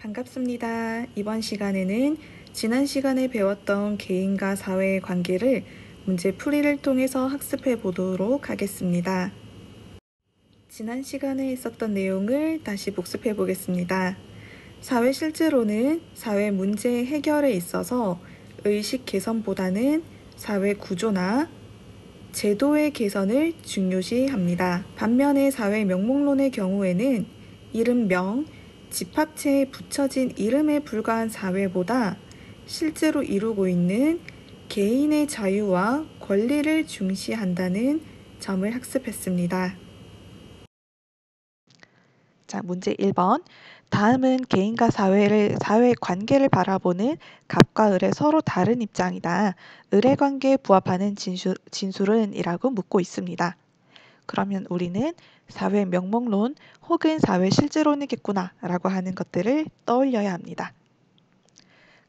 반갑습니다. 이번 시간에는 지난 시간에 배웠던 개인과 사회의 관계를 문제 풀이를 통해서 학습해 보도록 하겠습니다. 지난 시간에 있었던 내용을 다시 복습해 보겠습니다. 사회 실제로는 사회 문제 해결에 있어서 의식 개선보다는 사회 구조나 제도의 개선을 중요시합니다. 반면에 사회 명목론의 경우에는 이름명, 집합체에 붙여진 이름에 불과한 사회보다 실제로 이루고 있는 개인의 자유와 권리를 중시한다는 점을 학습했습니다. 자, 문제 1번. 다음은 개인과 사회의 관계를 바라보는 갑과 을의 서로 다른 입장이다. 을의 관계에 부합하는 진술은? 이라고 묻고 있습니다. 그러면 우리는 사회 명목론 혹은 사회 실제론이겠구나 라고 하는 것들을 떠올려야 합니다.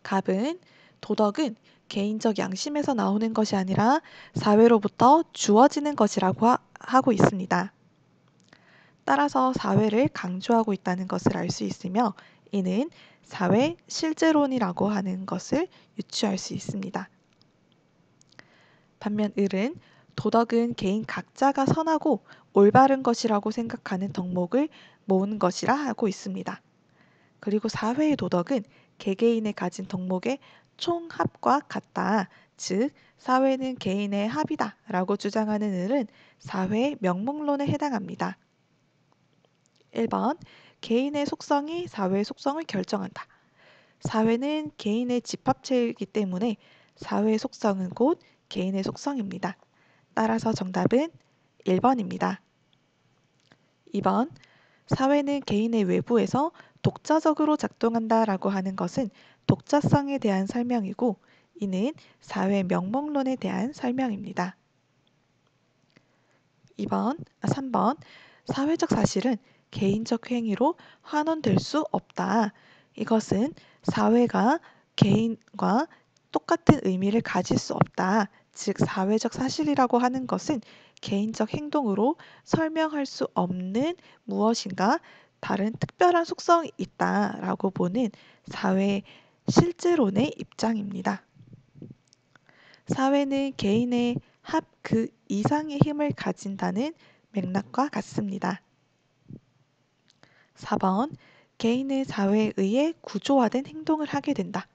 갑은 도덕은 개인적 양심에서 나오는 것이 아니라 사회로부터 주어지는 것이라고 하고 있습니다. 따라서 사회를 강조하고 있다는 것을 알 수 있으며 이는 사회 실제론이라고 하는 것을 유추할 수 있습니다. 반면 을은 도덕은 개인 각자가 선하고 올바른 것이라고 생각하는 덕목을 모은 것이라 하고 있습니다. 그리고 사회의 도덕은 개개인이 가진 덕목의 총합과 같다. 즉 사회는 개인의 합이다 라고 주장하는 을은 사회의 명목론에 해당합니다. 1번. 개인의 속성이 사회의 속성을 결정한다. 사회는 개인의 집합체이기 때문에 사회의 속성은 곧 개인의 속성입니다. 따라서 정답은 1번입니다. 2번. 사회는 개인의 외부에서 독자적으로 작동한다라고 하는 것은 독자성에 대한 설명이고 이는 사회 명목론에 대한 설명입니다. 3번. 사회적 사실은 개인적 행위로 환원될 수 없다. 이것은 사회가 개인과 똑같은 의미를 가질 수 없다. 즉 사회적 사실이라고 하는 것은 개인적 행동으로 설명할 수 없는 무엇인가 다른 특별한 속성이 있다라고 보는 사회 실제론의 입장입니다. 사회는 개인의 합 그 이상의 힘을 가진다는 맥락과 같습니다. 4번. 개인은 사회에 의해 구조화된 행동을 하게 된다.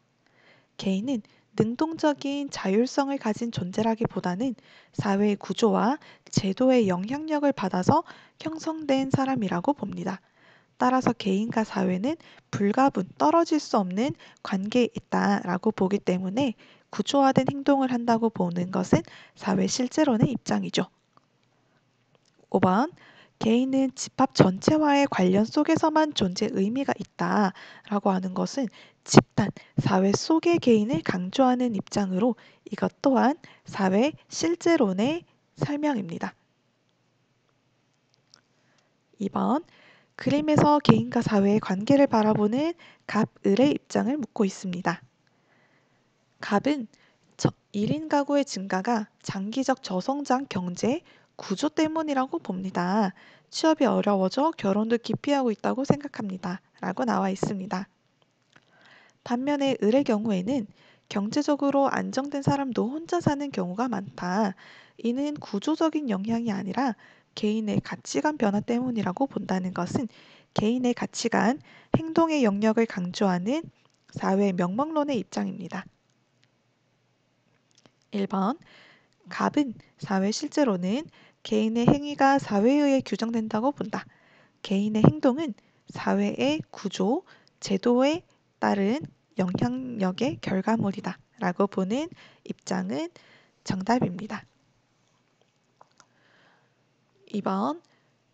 개인은 능동적인 자율성을 가진 존재라기보다는 사회의 구조와 제도의 영향력을 받아서 형성된 사람이라고 봅니다. 따라서 개인과 사회는 불가분, 떨어질 수 없는 관계에 있다라고 보기 때문에 구조화된 행동을 한다고 보는 것은 사회 실제론의 입장이죠. 5번. 개인은 집합 전체와의 관련 속에서만 존재 의미가 있다라고 하는 것은 집단, 사회 속의 개인을 강조하는 입장으로 이것 또한 사회 실제론의 설명입니다. 2번. 그림에서 개인과 사회의 관계를 바라보는 갑, 을의 입장을 묻고 있습니다. 갑은 1인 가구의 증가가 장기적 저성장 경제 구조 때문이라고 봅니다. 취업이 어려워져 결혼도 기피하고 있다고 생각합니다. 라고 나와 있습니다. 반면에 을의 경우에는 경제적으로 안정된 사람도 혼자 사는 경우가 많다. 이는 구조적인 영향이 아니라 개인의 가치관 변화 때문이라고 본다는 것은 개인의 가치관, 행동의 영역을 강조하는 사회 명목론의 입장입니다. 1번. 갑은 사회 실제로는 개인의 행위가 사회에 의해 규정된다고 본다. 개인의 행동은 사회의 구조, 제도에 따른 영향력의 결과물이다. 라고 보는 입장은 정답입니다. 2번.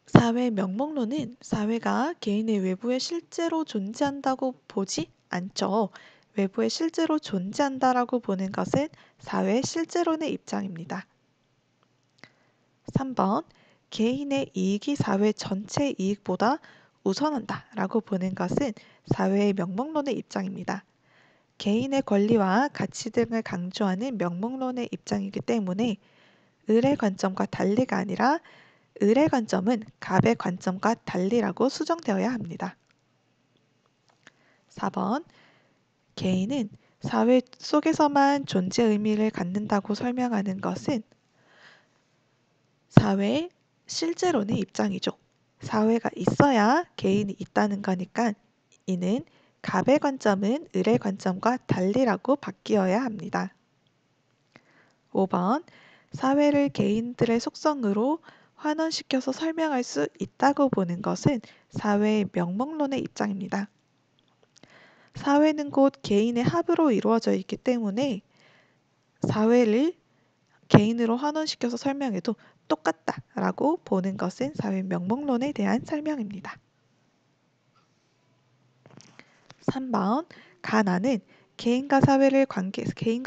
사회 명목론은 사회가 개인의 외부에 실제로 존재한다고 보지 않죠. 외부에 실제로 존재한다라고 보는 것은 사회 실제론의 입장입니다. 3번. 개인의 이익이 사회 전체 이익보다 우선한다 라고 보는 것은 사회의 명목론의 입장입니다. 개인의 권리와 가치 등을 강조하는 명목론의 입장이기 때문에 을의 관점과 달리가 아니라 을의 관점은 갑의 관점과 달리라고 수정되어야 합니다. 4번 개인은 사회 속에서만 존재 의미를 갖는다고 설명하는 것은 사회의 실제론의 입장이죠. 사회가 있어야 개인이 있다는 거니까 이는 갑의 관점은 을의 관점과 달리라고 바뀌어야 합니다. 5번 사회를 개인들의 속성으로 환원시켜서 설명할 수 있다고 보는 것은 사회의 명목론의 입장입니다. 사회는 곧 개인의 합으로 이루어져 있기 때문에 사회를 개인으로 환원시켜서 설명해도 똑같다라고 보는 것은 사회 명목론에 대한 설명입니다. 3번 가나는 개인과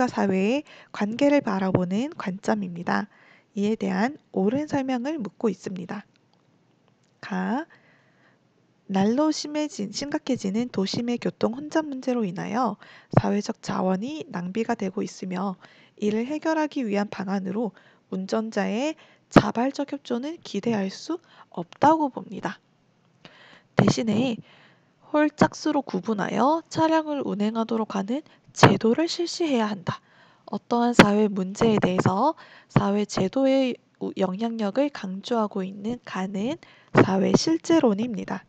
사회의 관계를 바라보는 관점입니다. 이에 대한 옳은 설명을 묻고 있습니다. 가 날로 심각해지는 도심의 교통 혼잡 문제로 인하여 사회적 자원이 낭비가 되고 있으며 이를 해결하기 위한 방안으로 운전자의 자발적 협조는 기대할 수 없다고 봅니다. 대신에 홀짝수로 구분하여 차량을 운행하도록 하는 제도를 실시해야 한다. 어떠한 사회 문제에 대해서 사회 제도의 영향력을 강조하고 있는 가는 사회 실제론입니다.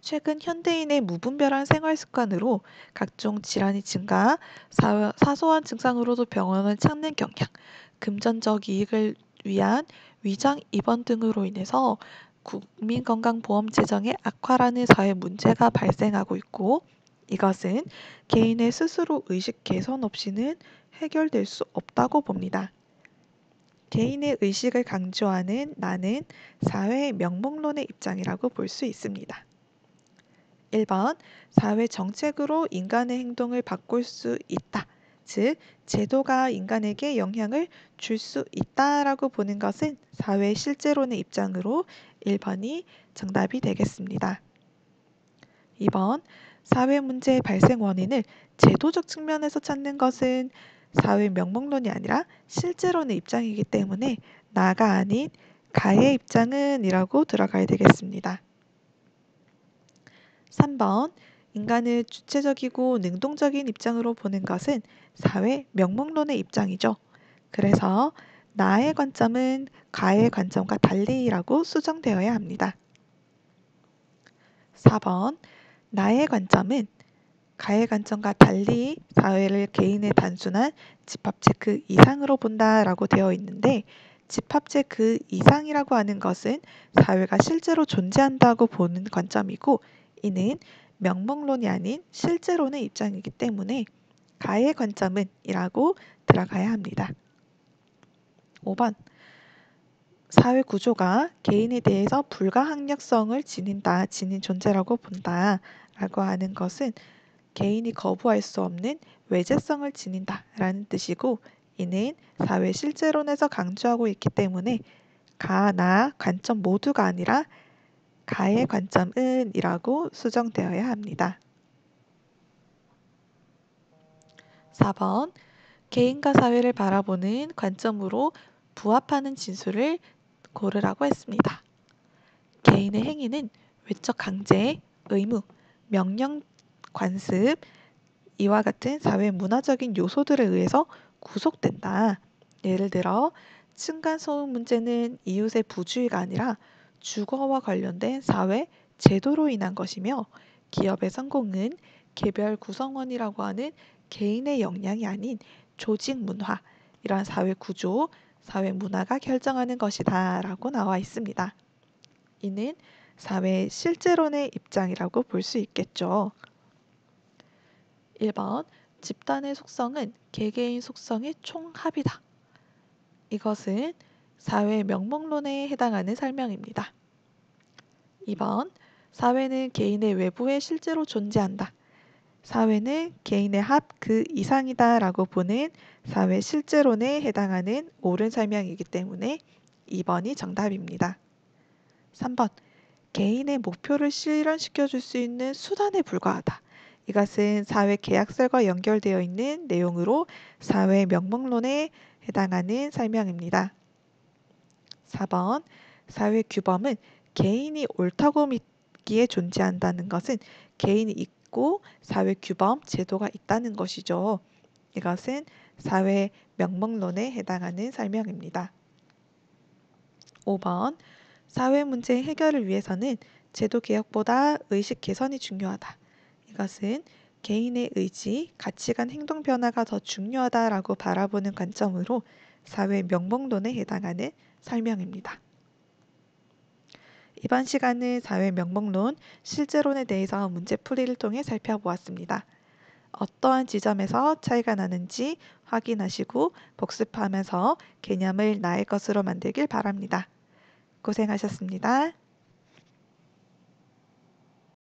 최근 현대인의 무분별한 생활 습관으로 각종 질환이 증가, 사소한 증상으로도 병원을 찾는 경향, 금전적 이익을 위한 위장 입원 등으로 인해서 국민건강보험 재정의 악화라는 사회 문제가 발생하고 있고 이것은 개인의 스스로 의식 개선 없이는 해결될 수 없다고 봅니다. 개인의 의식을 강조하는 나는 사회의 명목론의 입장이라고 볼 수 있습니다. 1번 사회 정책으로 인간의 행동을 바꿀 수 있다. 즉 제도가 인간에게 영향을 줄 수 있다라고 보는 것은 사회 실제론의 입장으로 1번이 정답이 되겠습니다. 2번 사회 문제의 발생 원인을 제도적 측면에서 찾는 것은 사회 명목론이 아니라 실제론의 입장이기 때문에 나가 아닌 가의 입장은 이라고 들어가야 되겠습니다. 3번 인간을 주체적이고 능동적인 입장으로 보는 것은 사회 명목론의 입장이죠. 그래서 나의 관점은 가의 관점과 달리라고 수정되어야 합니다. 4번 나의 관점은 가의 관점과 달리 사회를 개인의 단순한 집합체 그 이상으로 본다라고 되어 있는데 집합체 그 이상이라고 하는 것은 사회가 실제로 존재한다고 보는 관점이고 이는 명목론이 아닌 실제론의 입장이기 때문에 가의 관점은 이라고 들어가야 합니다. 5번 사회 구조가 개인에 대해서 불가항력성을 지닌 존재라고 본다라고 하는 것은 개인이 거부할 수 없는 외재성을 지닌다라는 뜻이고 이는 사회 실제론에서 강조하고 있기 때문에 가, 나 관점 모두가 아니라 가의 관점은 이라고 수정되어야 합니다. 4번 개인과 사회를 바라보는 관점으로 부합하는 진술을 고르라고 했습니다. 개인의 행위는 외적 강제, 의무, 명령, 관습 이와 같은 사회 문화적인 요소들에 의해서 구속된다. 예를 들어 층간소음 문제는 이웃의 부주의가 아니라 주거와 관련된 사회 제도로 인한 것이며 기업의 성공은 개별 구성원이라고 하는 개인의 역량이 아닌 조직 문화, 이러한 사회 구조, 사회 문화가 결정하는 것이다 라고 나와 있습니다. 이는 사회 실제론의 입장이라고 볼 수 있겠죠. 1번 집단의 속성은 개개인 속성의 총합이다. 이것은 사회 명목론에 해당하는 설명입니다. 2번 사회는 개인의 외부에 실제로 존재한다. 사회는 개인의 합 그 이상이다 라고 보는 사회 실제론에 해당하는 옳은 설명이기 때문에 2번이 정답입니다. 3번 개인의 목표를 실현시켜 줄 수 있는 수단에 불과하다. 이것은 사회 계약설과 연결되어 있는 내용으로 사회 명목론에 해당하는 설명입니다. 4번 사회 규범은 개인이 옳다고 있기에 존재한다는 것은 개인이 있고 사회 규범, 제도가 있다는 것이죠. 이것은 사회 명목론에 해당하는 설명입니다. 5번 사회 문제 해결을 위해서는 제도 개혁보다 의식 개선이 중요하다. 이것은 개인의 의지, 가치관, 행동 변화가 더 중요하다라고 바라보는 관점으로 사회 명목론에 해당하는 설명입니다. 이번 시간은 사회 명목론, 실제론에 대해서 문제풀이를 통해 살펴보았습니다. 어떠한 지점에서 차이가 나는지 확인하시고 복습하면서 개념을 나의 것으로 만들길 바랍니다. 고생하셨습니다.